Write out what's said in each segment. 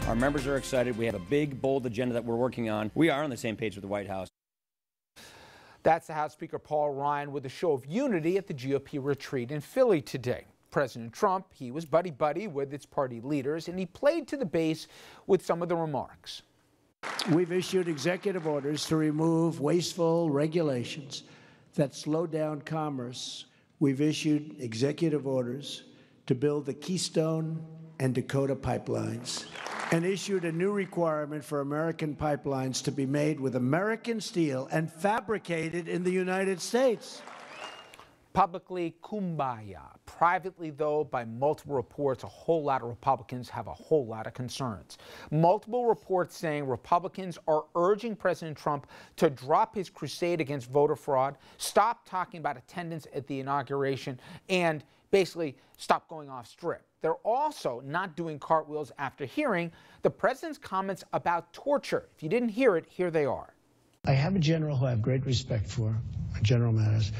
Our members are excited. We have a big, bold agenda that we're working on. We are on the same page with the White House. That's the House Speaker Paul Ryan with a show of unity at the GOP retreat in Philly today. President Trump, he was buddy-buddy with its party leaders, and he played to the base with some of the remarks. We've issued executive orders to remove wasteful regulations that slow down commerce. We've issued executive orders to build the Keystone and Dakota pipelines, and issued a new requirement for American pipelines to be made with American steel and fabricated in the United States. Publicly, kumbaya. Privately, though, by multiple reports, a whole lot of Republicans have a whole lot of concerns. Multiple reports saying Republicans are urging President Trump to drop his crusade against voter fraud, stop talking about attendance at the inauguration, and basically stop going off script. They're also not doing cartwheels after hearing the president's comments about torture. If you didn't hear it, here they are. I have a general who I have great respect for, General Mattis,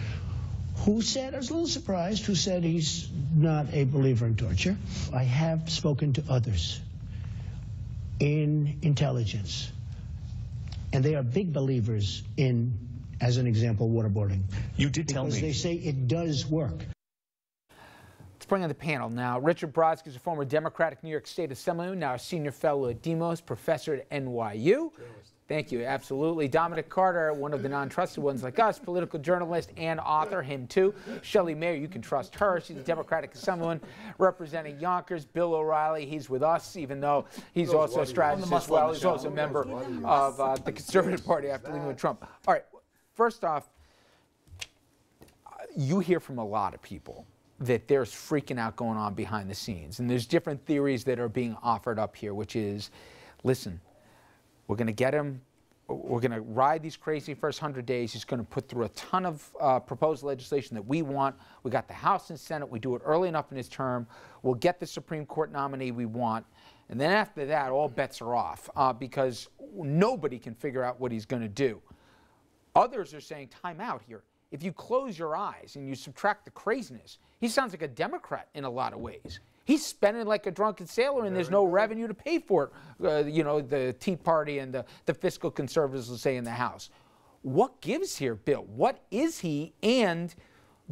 who said, I was a little surprised, who said he's not a believer in torture. I have spoken to others in intelligence, and they are big believers in, as an example, waterboarding. You did tell me. Because they say it does work. Let's bring on the panel now. Richard Brodsky is a former Democratic New York State Assemblyman, now a senior fellow at Demos, professor at NYU. Thank you, absolutely. Dominic Carter, one of the non-trusted ones like us, political journalist and author, him too. Shelley Mayer, you can trust her. She's a Democratic Assemblyman representing Yonkers. Bill O'Reilly, he's with us, even though he's also a strategist as well. He's also a member of the Conservative Party after leaving with Trump. All right, first off, you hear from a lot of people that there's freaking out going on behind the scenes. And there's different theories that are being offered up here, which is, listen, we're going to get him. We're going to ride these crazy first 100 days. He's going to put through a ton of proposed legislation that we want. We got the House and Senate. We do it early enough in his term. We'll get the Supreme Court nominee we want. And then after that, all bets are off because nobody can figure out what he's going to do. Others are saying, time out here. If you close your eyes and you subtract the craziness, he sounds like a Democrat in a lot of ways. He's spending like a drunken sailor, and there's no revenue to pay for it. You know, the Tea Party and the fiscal conservatives will say in the House. What gives here, Bill? What is he? And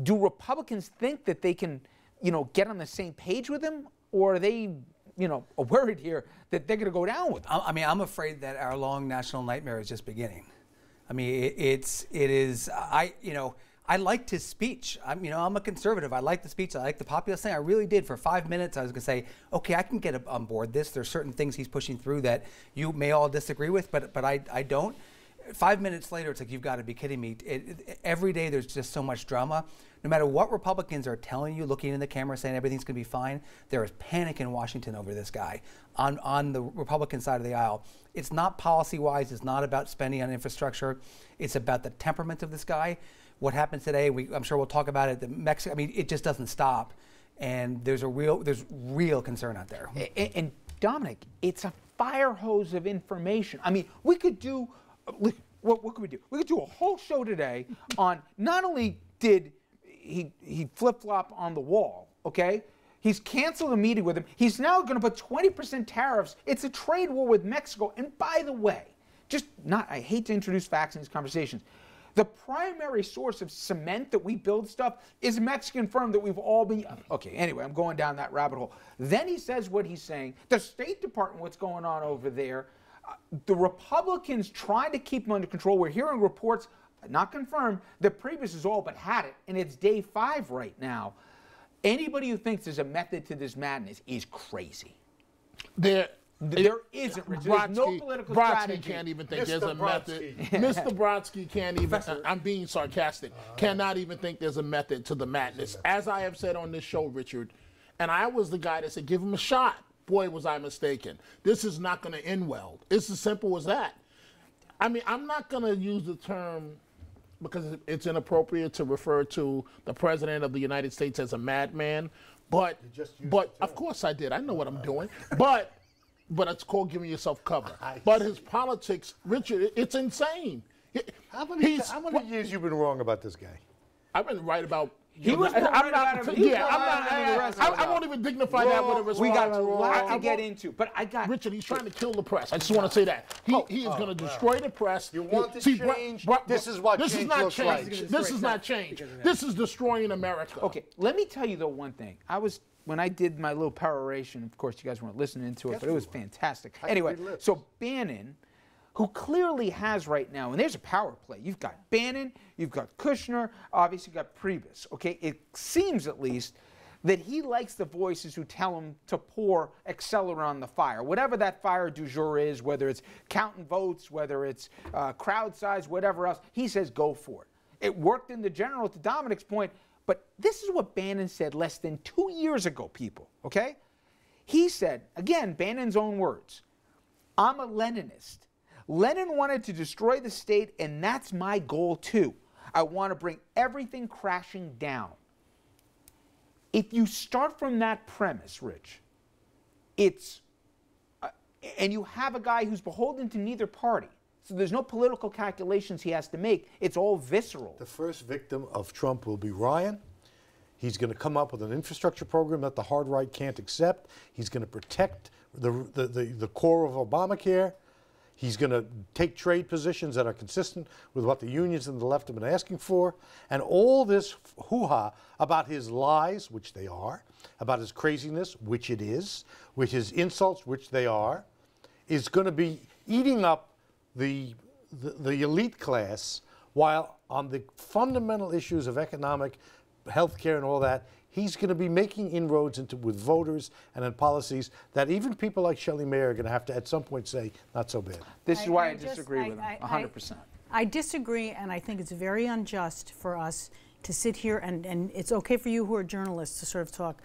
do Republicans think that they can, you know, get on the same page with him? Or are they, you know, worried here that they're going to go down with him? I mean, I'm afraid that our long national nightmare is just beginning. I mean, I liked his speech. I'm a conservative. I liked the speech. I liked the populist thing. I really did. For 5 minutes, I was going to say, okay, I can get on board this. There's certain things he's pushing through that you may all disagree with, but I don't. 5 minutes later, it's like, you've got to be kidding me. Every day there's just so much drama. No matter what Republicans are telling you, looking in the camera, saying everything's going to be fine, there is panic in Washington over this guy on the Republican side of the aisle. It's not policy-wise. It's not about spending on infrastructure. It's about the temperament of this guy. What happened today, I'm sure we'll talk about it. I mean, it just doesn't stop. And there's real concern out there. And Dominic, it's a fire hose of information. I mean, we could do, what could we do? We could do a whole show today on not only did he flip-flop on the wall, okay? He's canceled a meeting with him. He's now going to put 20% tariffs. It's a trade war with Mexico. And by the way, I hate to introduce facts in these conversations. The primary source of cement that we build stuff is a Mexican firm that we've all been... Okay, anyway, I'm going down that rabbit hole. Then he says what he's saying. The State Department, what's going on over there. The Republicans trying to keep him under control. We're hearing reports, not confirmed, that Priebus has all but had it, and it's day 5 right now. Anybody who thinks there's a method to this madness is crazy. There isn't, Richard. There's no political strategy. Brodsky can't even think there's a method. Mr. Brodsky can't even, I'm being sarcastic, cannot even think there's a method to the madness. As I have said on this show, Richard, and I was the guy that said, give him a shot. Boy, was I mistaken. This is not going to end well. It's as simple as that. I mean, I'm not going to use the term, because it's inappropriate to refer to the President of the United States as a madman, but of course I did. I know what I'm doing. But it's called giving yourself cover. But his politics, Richard, it's insane. How many years you been wrong about this guy? I've been right about He was more I'm worried not. about him. Yeah, I won't even dignify that with a response. We got a lot to get into, but I got Richard, he's trying to kill the press. I just want to say that he is going to destroy the press. You want this change? This is what change looks like. This is not change. This is destroying America. Okay, let me tell you the one thing. When I did my little peroration, of course you guys weren't listening to it, but it was fantastic. Anyway, so Bannon, who clearly has right now, and there's a power play. You've got Bannon, you've got Kushner, obviously you've got Priebus, okay? It seems at least that he likes the voices who tell him to pour accelerant on the fire. Whatever that fire du jour is, whether it's counting votes, whether it's crowd size, whatever else, he says go for it. It worked in the general, to Dominic's point, but this is what Bannon said less than 2 years ago, people, okay? He said, again, Bannon's own words, I'm a Leninist. Lenin wanted to destroy the state, and that's my goal too. I want to bring everything crashing down. If you start from that premise, Rich, and you have a guy who's beholden to neither party, so there's no political calculations he has to make. It's all visceral. The first victim of Trump will be Ryan. He's going to come up with an infrastructure program that the hard right can't accept. He's going to protect the core of Obamacare. He's going to take trade positions that are consistent with what the unions and the left have been asking for. And all this hoo-ha about his lies, which they are, about his craziness, which it is, with his insults, which they are, is going to be eating up the elite class, while on the fundamental issues of economic, healthcare and all that, he's going to be making inroads with voters and in policies that even people like Shelley Mayer are going to have to at some point say, not so bad. This is why I disagree with him, 100%. I disagree, and I think it's very unjust for us to sit here, and it's okay for you who are journalists to sort of talk.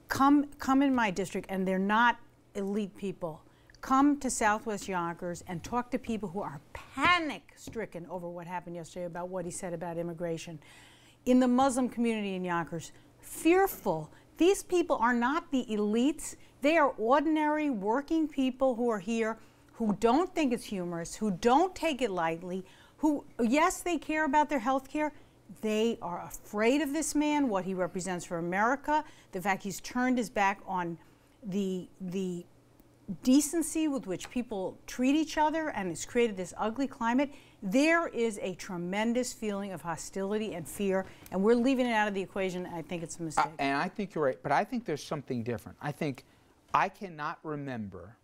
Come in my district, and they're not elite people. Come to Southwest Yonkers and talk to people who are panic-stricken over what happened yesterday about what he said about immigration. In the Muslim community in Yonkers, fearful. These people are not the elites. They are ordinary working people who are here, who don't think it's humorous, who don't take it lightly, who, yes, they care about their health care. They are afraid of this man, what he represents for America, the fact he's turned his back on the decency with which people treat each other, and it's created this ugly climate. There is a tremendous feeling of hostility and fear, and we're leaving it out of the equation, and I think it's a mistake. And I think you're right, but I think there's something different. I cannot remember,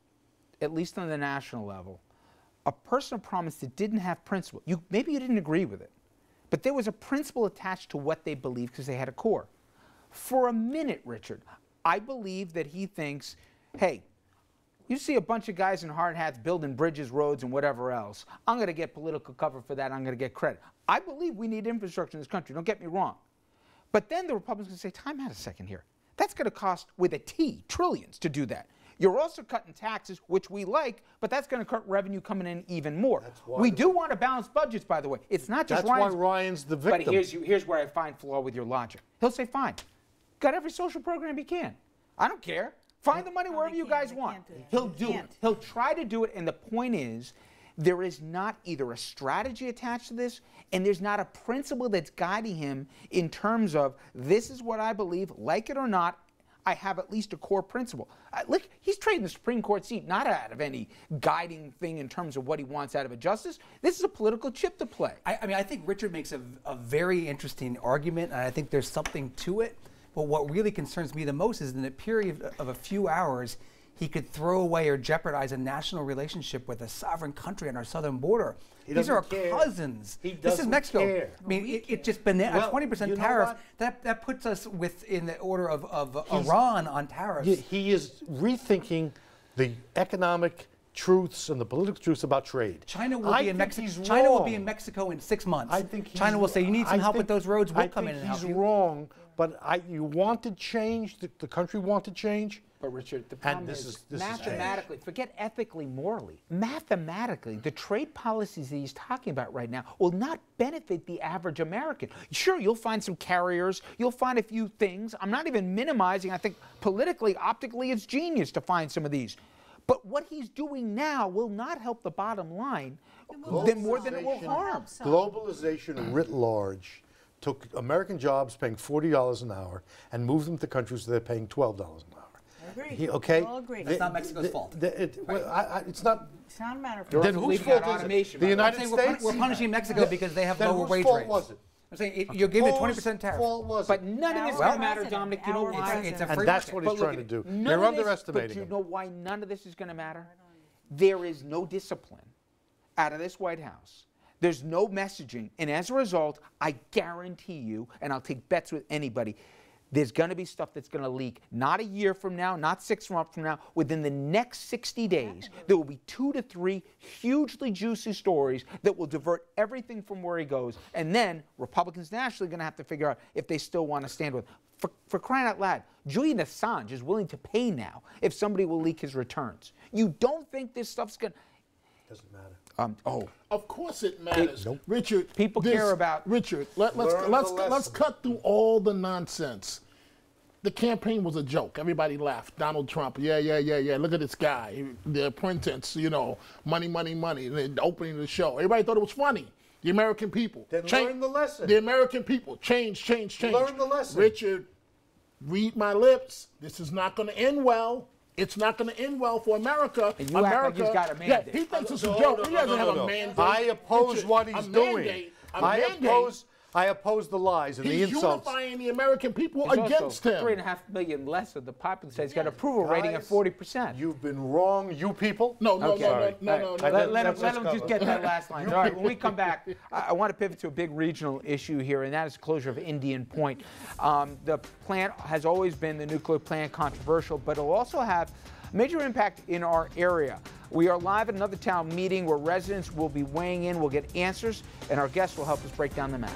at least on the national level, a personal promise that didn't have principle. Maybe you didn't agree with it, but there was a principle attached to what they believed because they had a core. For a minute, Richard, I believe that he thinks, hey, you see a bunch of guys in hard hats building bridges, roads, and whatever else. I'm going to get political cover for that. I'm going to get credit. I believe we need infrastructure in this country. Don't get me wrong. But then the Republicans can say, time out a second here. That's going to cost, with a T, trillions to do that. You're also cutting taxes, which we like, but that's going to cut revenue coming in even more. We do want to balance budgets, by the way. It's not just Ryan's. That's why Ryan's the victim. But here's where I find flaw with your logic. He'll say, fine, got every social program he can. I don't care. Find the money wherever you guys want. He'll do it. He'll try to do it, and the point is, there is not either a strategy attached to this, and there's not a principle that's guiding him in terms of, this is what I believe, like it or not, I have at least a core principle. Look, he's trading the Supreme Court seat not out of any guiding thing in terms of what he wants out of a justice. This is a political chip to play. I mean, I think Richard makes a very interesting argument, and I think there's something to it. But what really concerns me the most is in a period of a few hours, he could throw away or jeopardize a national relationship with a sovereign country on our southern border. These are our cousins. This is Mexico. Care. I mean, it just been a 20% tariff. That puts us within the order of Iran on tariffs. He is rethinking the economic truths and the political truths about trade. China will be in Mexico. China will be in Mexico in 6 months. I think China will say, "You need some help with those roads. We'll come in and help you." He's wrong, but you want to change. The country want to change. But Richard, the problem is mathematically, forget ethically, morally, mathematically, the trade policies that he's talking about right now will not benefit the average American. Sure, you'll find some carriers, you'll find a few things. I'm not even minimizing. I think politically, optically, it's genius to find some of these. But what he's doing now will not help the bottom line more than it will harm. Globalization writ large took American jobs paying $40 an hour and moved them to countries where they're paying $12 an hour. Agree. Okay? We all agree. That's not Mexico's fault. It's not. It's not a matter of. Then whose leaving out fault is it? automation, The by the way. United I'm saying States? we're punishing Mexico because they have Then lower whose wage fault rates. was it? I'm saying you're giving a Whose 20% tariff. fault was But it? none of this is Our going to matter, president, Dominic. You know our why? It's a president. free And that's market. what But he's look trying to at do. it. None You're of this- underestimating But you him. know why none of this is going to matter? There is no discipline out of this White House. There's no messaging. And as a result, I guarantee you, and I'll take bets with anybody, there's going to be stuff that's going to leak. Not a year from now, not 6 months from now. Within the next 60 days, there will be 2 to 3 hugely juicy stories that will divert everything from where he goes. And then Republicans nationally are going to have to figure out if they still want to stand with him. For crying out loud, Julian Assange is willing to pay now if somebody will leak his returns. You don't think this stuff's going to... Doesn't matter. Of course it matters, Richard. People care about- Richard. Learn the Let's lesson. cut through all the nonsense. The campaign was a joke. Everybody laughed. Donald Trump. Yeah. Look at this guy. The apprentice. Money. And then opening of the show. Everybody thought it was funny. The American people. Then learn the lesson. The American people. Change. Learn the lesson. Richard, read my lips. This is not going to end well. It's not going to end well for America. And you act like he's got a mandate. Yeah, he thinks it's a joke. He doesn't have a mandate. I oppose Richard, what a he's doing. mandate- a mandate. I oppose the lies and the He's insults. unifying the American people There's against also him. 3.5 million less of the populace. He's got an approval rating of Guys, 40%. You've been wrong, you people. No. All right. Let him Let's just cover. get that last line. All right, when we come back, I want to pivot to a big regional issue here, and that is the closure of Indian Point. The plant has always been, the nuclear plant, controversial, but it'll also have a major impact in our area. We are live at another town meeting where residents will be weighing in. We'll get answers, and our guests will help us break down the map.